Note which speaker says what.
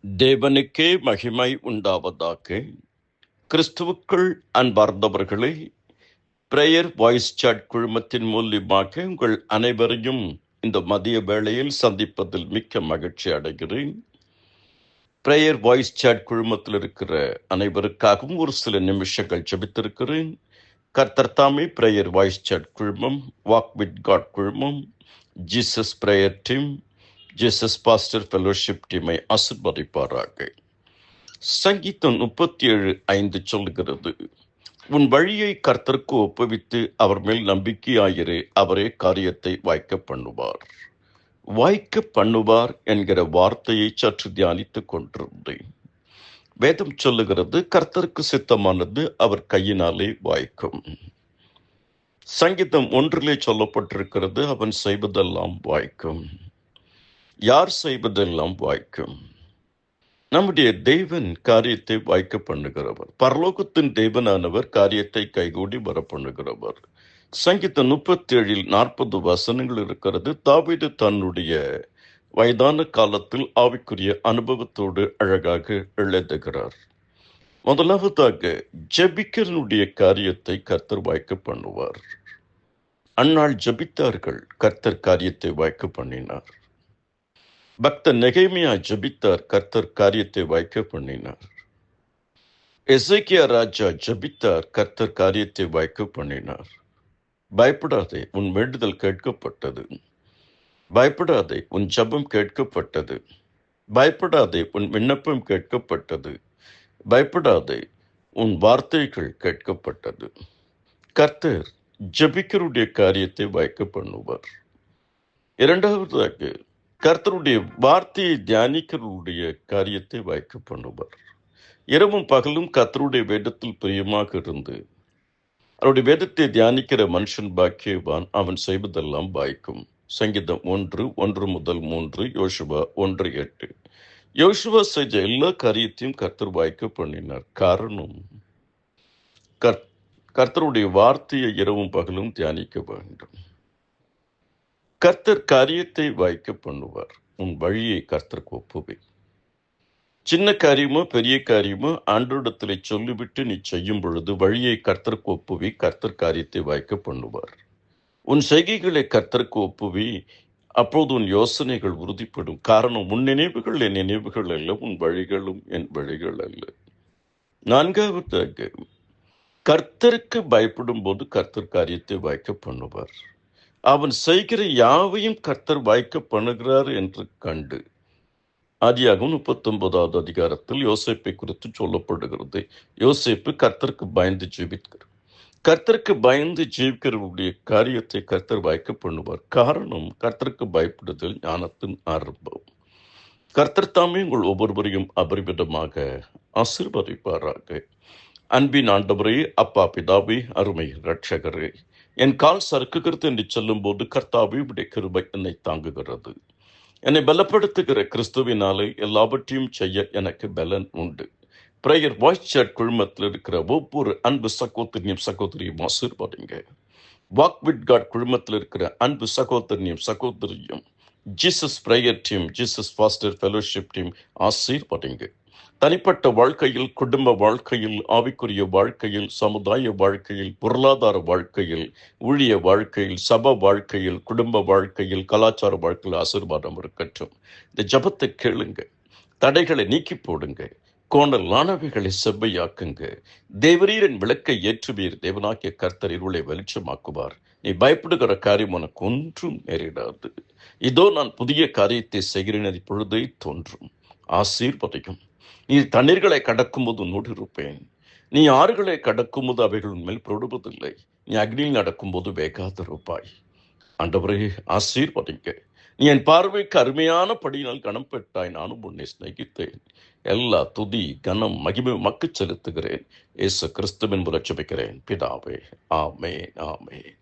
Speaker 1: தேவனுக்கே மகிமை உண்டாவதாக. கிறிஸ்துவுக்குள் அன்பார்ந்தவர்களே, பிரேயர் வாய்ஸ் சாட் குழுமத்தின் மூலியமாக உங்கள் அனைவரையும் இந்த மதிய வேளையில் சந்திப்பதில் மிக்க மகிழ்ச்சி அடைகிறேன். பிரேயர் வாய்ஸ் சாட் குழுமத்தில் இருக்கிற அனைவருக்காகவும் ஒரு சில நிமிஷங்கள் ஜெபித்திருக்கிறேன். கர்த்தர் தாமே பிரேயர் வாய்ஸ் சாட் குழுமம், வாக் வித் காட் குழுமம், Jesus prayer team, Jesus pastor fellowship டீமை ஆசீர்வதிப்பாராக. சங்கீதம் 37:5 சொல்லுகிறது, உன் வழியை கர்த்தருக்கு ஒப்புவித்து அவர் மேல் நம்பிக்கையாயிரு, அவரே காரியத்தை வாய்க்க பண்ணுவார். வாய்க்க பண்ணுவார் என்கிற வார்த்தையை சற்று தியானித்துக் கொண்டிருந்தேன். வேதம் சொல்லுகிறது, கர்த்தருக்கு சித்தமானது அவர் கையினாலே வாய்க்கும். சங்கீதம் 1 சொல்லப்பட்டிருக்கிறது, அவன் செய்வதெல்லாம் வாய்க்கும். யார் செய்வதெல்லாம் வாய்க்கும்? நம்முடைய தேவன் காரியத்தை வாய்க்க பண்ணுகிறவர். பரலோகத்தின் தேவனானவர் காரியத்தை கைகூடி வர பண்ணுகிறவர். சங்கீதம் 37 40 வசனங்கள் இருக்கிறது. தாவீது தன்னுடைய வயதான காலத்தில் ஆவிக்குரிய அனுபவத்தோடு அழகாக எழுதுகிறார். முதலாவதாக, ஜெபிக்கிறனுடைய காரியத்தை கர்த்தர் வாய்க்க பண்ணுவார். அந்நாள் ஜெபித்தார்கள், கர்த்தர் காரியத்தை வாய்க்க பண்ணினார். பக்தர் நெகேமியா ஜெபித்தார், கர்த்தர் காரியத்தை வாய்க்க பண்ணினார். எசேக்கியா ராஜா ஜெபித்தார், கர்த்தர் காரியத்தை வாய்க்க பண்ணினார். பயப்படாதே, உன் வேண்டுதல் கேட்கப்பட்டது. பயப்படாதே, உன் ஜெபம் கேட்கப்பட்டது. பயப்படாதே, உன் விண்ணப்பம் கேட்கப்பட்டது. பயப்படாதே, உன் வார்த்தைகள் கேட்கப்பட்டது. கர்த்தர் ஜெபிக்கருடைய காரியத்தை வாய்க்க பண்ணுவார். இரண்டாவதாக, கர்த்தருடைய வார்த்தையை தியானிக்கிறவருடைய காரியத்தை வாய்க்க பண்ணுவார். இரவும் பகலும் கர்த்தருடைய வேதத்தில் பிரியமாக இருந்து அவருடைய வேதத்தை தியானிக்கிற மனுஷன் பாக்கியவான், அவன் செய்வதெல்லாம் வாய்க்கும். சங்கீதம் 1:1-3, யோசுவா 1:8. யோசுவா செய்த எல்லா காரியத்தையும் கர்த்தர் வாய்க்க பண்ணினார். காரணம், கர்த்தருடைய வார்த்தையை இரவும் பகலும் தியானிக்க வேண்டும். கர்த்தர் காரியத்தை வாய்க்க பண்ணுவார். உன் வழியை கர்த்தருக்கு ஒப்புவை. சின்ன காரியமோ பெரிய காரியமோ ஆண்டவரிடத்தில் சொல்லிவிட்டு நீ செய்யும் பொழுது வழியை கர்த்தருக்கு ஒப்புவி, கர்த்தர் காரியத்தை வாய்க்க பண்ணுவார். உன் செய்கைகளை கர்த்தருக்கு ஒப்புவி, அப்போது உன் யோசனைகள் உறுதிப்படும். காரணம், உன் நினைவுகள் என் நினைவுகள் அல்ல, உன் வழிகளும் என் வழிகள் அல்ல. நான்காவதாக, கர்த்தருக்கு பயப்படும் போது கர்த்தர் காரியத்தை வாய்க்க பண்ணுவார். அவன் செய்கிற யாவையும் கர்த்தர் வாய்க்க பண்ணுகிறார் என்று கண்டு. ஆதியாகமம் 39வது அதிகாரத்தில் யோசேப்பை குறித்து சொல்லப்படுகிறது. யோசேப்பு கர்த்தருக்கு பயந்து ஜீவிக்கிறார். கர்த்தருக்கு பயந்து ஜீவிக்கிறவருடைய காரியத்தை கர்த்தர் வாய்க்க பண்ணுவார். காரணம், கர்த்தருக்கு பயப்படுதல் ஞானத்தின் ஆரம்பம். கர்த்தர் தாமே உங்கள் ஒவ்வொருவரையும் அபரிமிதமாக ஆசீர்வதிப்பாராக. அன்பின் ஆண்டவரே, அப்பா பிதாவே, அருமை இரட்சகரே, என் கால் சறுக்குகிறது என்று சொல்லும் போது கர்த்தாவே உடைய கிருபை என்னை தாங்குகிறது. என்னை பலப்படுத்துகிற கிறிஸ்துவினாலே எல்லாவற்றையும் செய்ய எனக்கு பலன் உண்டு. பிரேயர் வாய்ஸ் சாட் குழுமத்தில் இருக்கிற ஒவ்வொரு அன்பு சகோதரியும் ஆசீர்வதிங்க. வாக் வித் காட் குழுமத்தில் இருக்கிற அன்பு சகோதரியும் Jesus prayer team, Jesus pastor fellowship team ஆசீர்வதிங்க. தனிப்பட்ட வாழ்க்கையில், குடும்ப வாழ்க்கையில், ஆவிக்குரிய வாழ்க்கையில், சமுதாய வாழ்க்கையில், பொருளாதார வாழ்க்கையில், ஊழிய வாழ்க்கையில், சபை வாழ்க்கையில், குடும்ப வாழ்க்கையில், கலாச்சார வாழ்க்கையில் ஆசீர்வாதம் இருக்கட்டும். இந்த ஜபத்தை கேளுங்க. தடைகளை நீக்கி போடுங்க. கோணலானவைகளை செவ்வையாக்குங்க. தேவரீரின் விளக்கை ஏற்றுவீர். தேவனாகிய கர்த்தர் இருளை வெளிச்சமாக்குவார். நீ பயப்படுகிற காரியம் உனக்கு ஒன்றும் நேரிடாது. இதோ நான் புதிய காரியத்தை செய்கிறேன், அது பொழுதை தோன்றும். ஆசீர்வதிக்கும். நீ தண்ணீர்களை கடக்கும்போது உன்னோடு இருப்பேன். நீ ஆறுகளை கடக்கும்போது அவைகள் உன்மேல் பொருடுவதில்லை. நீ அக்னியில் நடக்கும்போது வேகாதிருப்பாய். ஆண்டவரே, ஆசீர்வதிங்க. நீ என் பார்வைக்கு அருமையான படியினால் கனம் பெற்றாய், நானும் உன்னை சிநேகித்தேன். எல்லா துதி கனம் மகிமை மக்கு செலுத்துகிறேன். இயேசு கிறிஸ்துவின் மூலம் ஜெபிக்கிறேன் பிதாவே. ஆமென், ஆமென்.